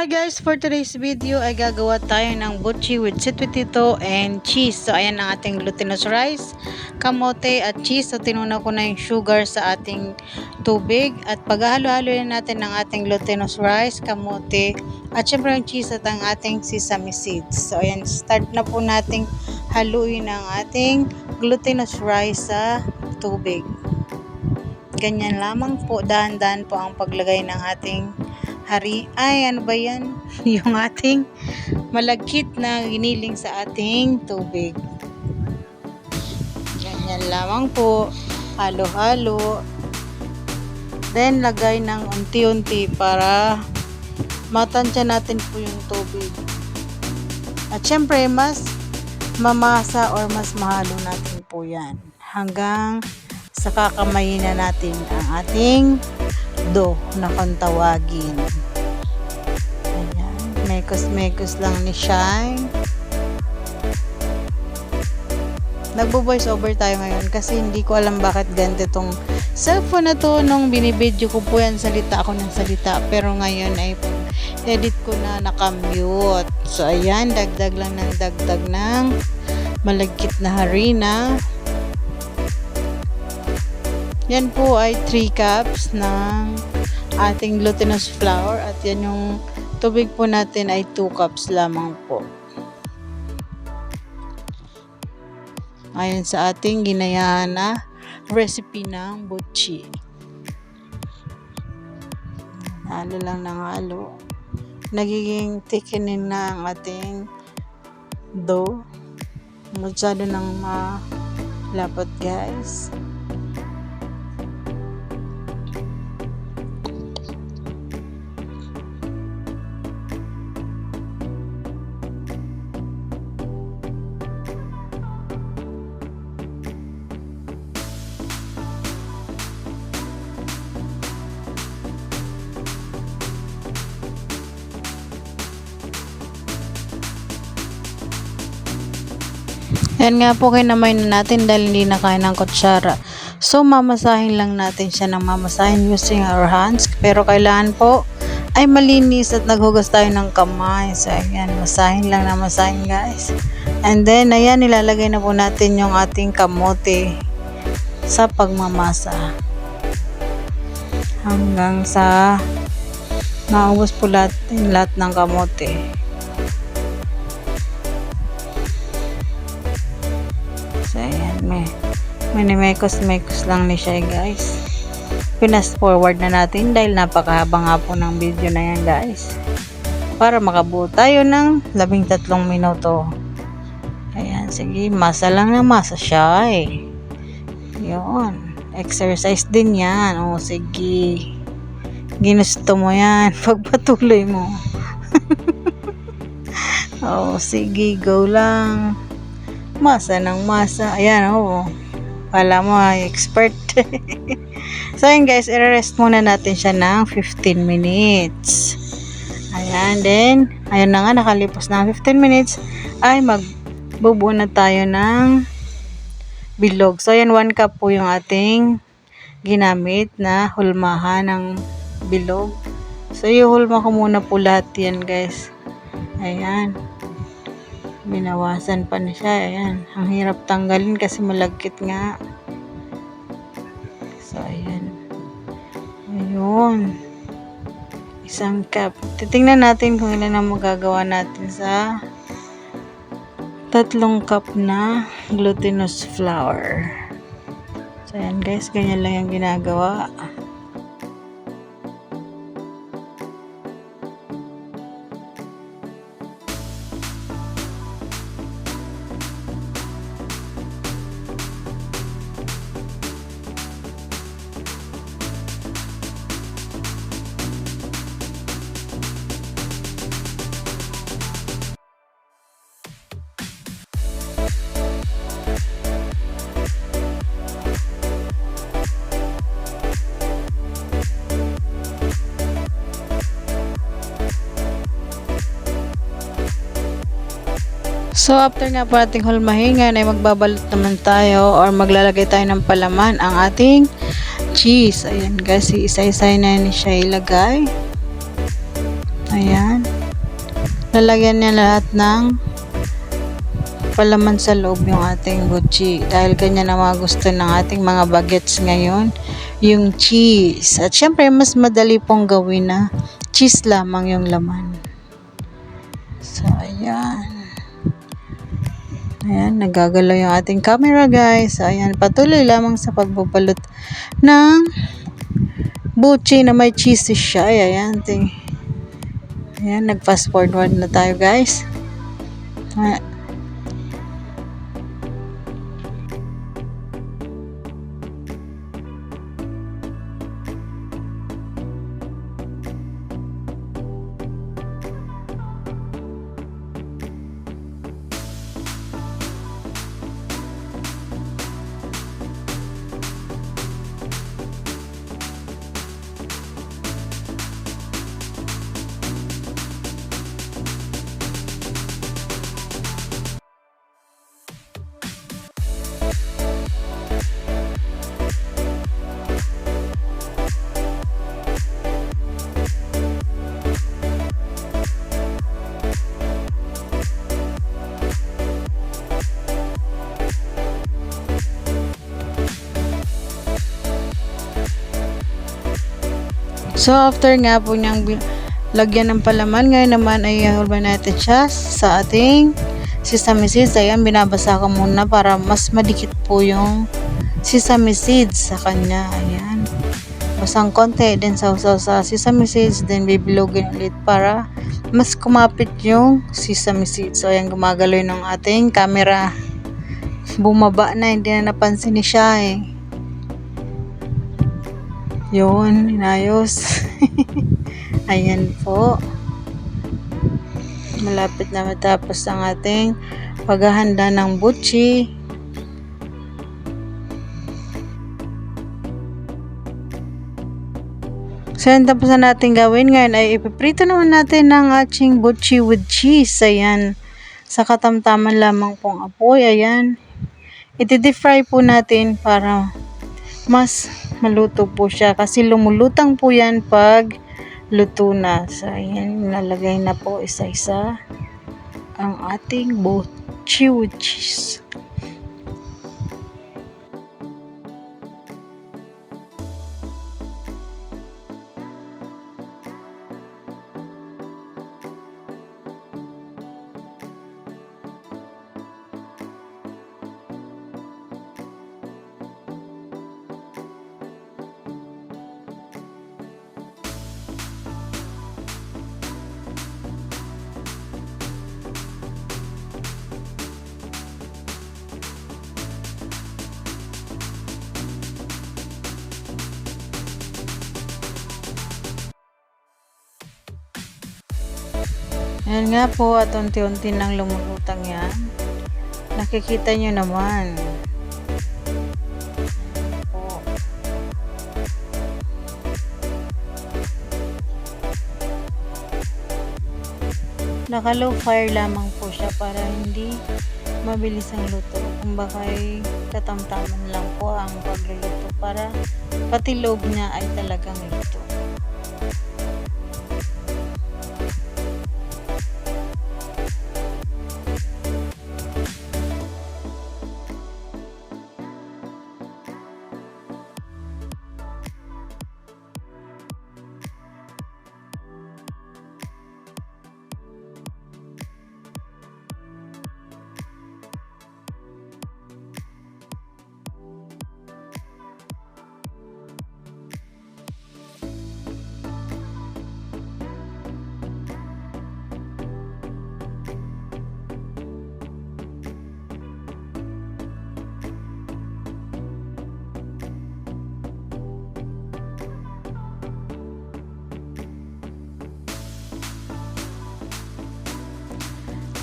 Hi guys, for today's video ay gagawa tayo ng butchi with sweet potato and cheese. So ayan ang ating glutinous rice, kamote at cheese. So tinuna ko na yung sugar sa ating tubig at paghalo-halo natin ng ating glutinous rice, kamote at syempre yung cheese at ang ating sesame seeds. So ayan, start na po nating haluin ang ating glutinous rice sa tubig. Ganyan lamang po, dahan-dahan po ang paglagay ng ating ano ba yan? Yung ating malagkit na giniling sa ating tubig. Ganyan lamang po, halo-halo. Then lagay ng unti-unti para matansya natin po yung tubig. At syempre mas mamasa or mas mahalo natin po yan hanggang sa kakamayin na natin ang ating dough na kung tawagin. Ayan, mekos-mekos lang ni Shine. Nagbo-voice over tayo ngayon kasi hindi ko alam bakit ganito tong cellphone na to. Nung binibidyo ko po yan, salita ako ng salita, pero ngayon ay edit ko na nakamute. So ayan, dagdag lang ng dagdag ng malagkit na harina. Yan po ay 3 cups ng ating glutinous flour at yan yung tubig po natin ay 2 cups lamang po. Ayon sa ating ginayahan na recipe ng butchi. Halo lang ng halo. Nagiging thickening na ang ating dough. Masyado nang malapot guys. Yan nga po, kinamay na natin dahil hindi na kaya ng kutsara. So mamasahin lang natin siya ng mamasahin using our hands. Pero kailangan po ay malinis at naghugas tayo ng kamay. So ayan, masahin lang na masahin guys. And then ayan, nilalagay na po natin yung ating kamote sa pagmamasa. Hanggang sa maubos po lahat ng kamote. So ayan, mekos lang ni siya guys. Pinas forward na natin dahil napakahaba nga po ng video na yan guys. Para makabuo tayo ng 13 minuto. Ayan, sige, masa lang na masa siya eh. Yun, exercise din yan. O sige, ginusto mo yan, pagpatuloy mo. O sige, go lang. Masa ng masa. Ayan, oh. Wala mo, expert. So, ayan guys, i-rest muna natin siya ng 15 minutes. Ayan, then, ayan na nga, nakalipas na 15 minutes, ay magbubuo na tayo ng bilog. So, ayan, 1 cup po yung ating ginamit na hulmahan ng bilog. So, ihulma ko muna po lahat yan guys. Ayan. Binawasan pa na siya. Ayan. Ang hirap tanggalin kasi malagkit nga. So, ayan. Ayun. 1 cup. Titingnan natin kung ilan ang magagawa natin sa 3 cup na glutinous flour. So, ayan guys. Ganyan lang yung ginagawa. So after nga po nating hulmahingan ay magbabalot naman tayo or maglalagay tayo ng palaman ang ating cheese. Ayan guys, isa-isa na ni siya ilagay. Ayan. lalagyan niya lahat ng palaman sa loob yung ating butchi. Dahil ganyan na mga gusto ng ating mga bagets ngayon, yung cheese. At syempre, mas madali pong gawin na cheese lamang yung laman. So, ayan. Ayan, nagagalaw yung ating camera guys. So, ayan, patuloy lamang sa pagbabalot ng butchi na may cheese siya. Ayan, ayan, nag-fast forward na tayo guys. Ayan. So, after nga po niyang lagyan ng palaman, ngayon naman ay hulban natin siya sa ating sesame seeds. Ayan, binabasa ko muna para mas madikit po yung sesame seeds sa kanya. Ayan. Basang konti din sa sesame seeds, then bibilogin ulit para mas kumapit yung sesame seeds. So, ayan, gumagaloy ng ating camera. Bumaba na, hindi na napansin ni siya eh. Yun, inayos. Ayan po. Malapit na matapos ang ating paghahanda ng butchi. So, yan tapos na natin gawin. Ngayon ay ipiprito naman natin ng ating butchi with cheese. Ayan. Sa katamtaman lamang pong apoy. Ayan. Iti-deep fry po natin para mas maluto po siya kasi lumulutang po yan pag luto na. So, ayan, nalagay na po isa-isa ang ating butchi with cheese. Ayan nga po at unti-unti nang lumulutang yan. Nakikita nyo naman. Po. Naka-low fire lamang po siya para hindi mabilis ang luto. Kumbaga ay katamtaman lang po ang pagluluto para pati loob niya ay talagang luto.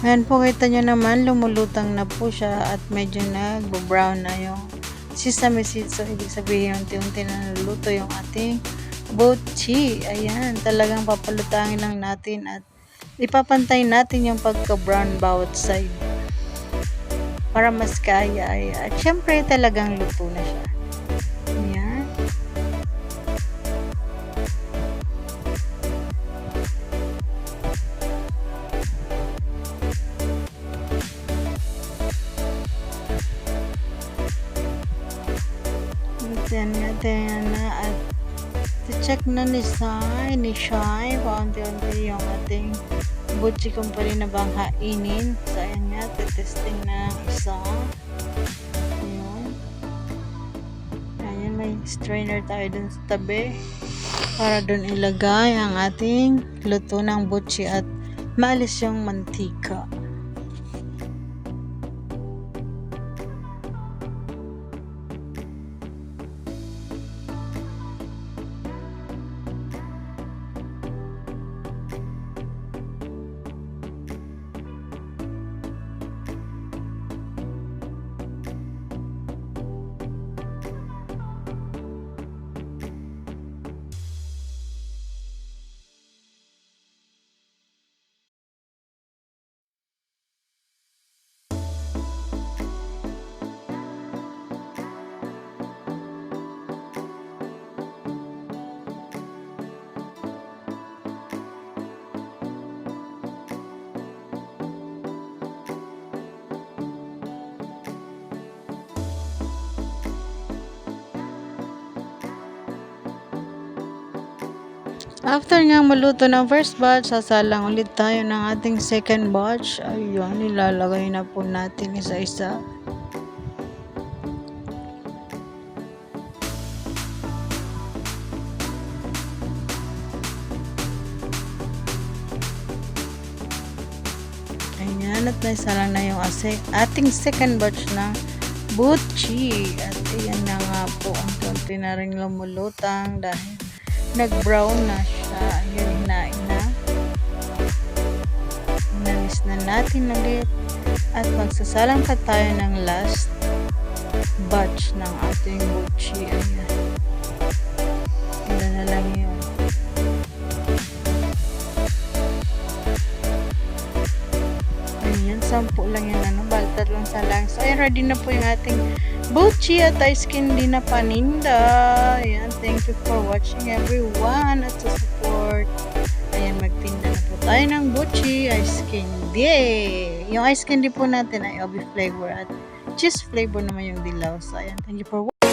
Ayan po, kita nyo naman, lumulutang na po siya at medyo nag-brown na yung sesame seeds. So, ibig sabihin, unti-unti na naluluto yung ating butchi. Ayan, talagang papalutangin lang natin at ipapantay natin yung pagka-brown bawat side para mas kaya. At syempre, talagang luto na siya. Ayan. Yan nga, tingnan na at check na ni Shai, paunti-unti yung ating Butchie Company na banghainin. So, ayan nga, testing na isa. Ayan. Ayan, may strainer tayo dun sa tabi para dun ilagay ang ating luto ng butchie at maalis yung mantika. After nga maluto ng first batch, sasalang ulit tayo ng ating second batch. Ayun, nilalagay na po natin isa-isa. Ayan, at naisalang na yung ating second batch na butchie. At ayan na nga po, ang konti na rin lumulutang dahil nag-brown na siya. Ayan, hinain na. Inalis na natin ulit. At magsasalang pa tayo ng last batch ng ating butchie. Ayan. Ilan na lang yun. Ayan, 10 lang yun. Baltat lang sa lang. So, ayan, ready na po yung ating butchie at ice candy na paninda. Ayan, thank you for watching everyone at sa support. Ayan, magtinda na po tayo ng butchie ice candy. Yung ice candy po natin ay obi flavor at cheese flavor naman yung dilaw. So, ayan, thank you for watching.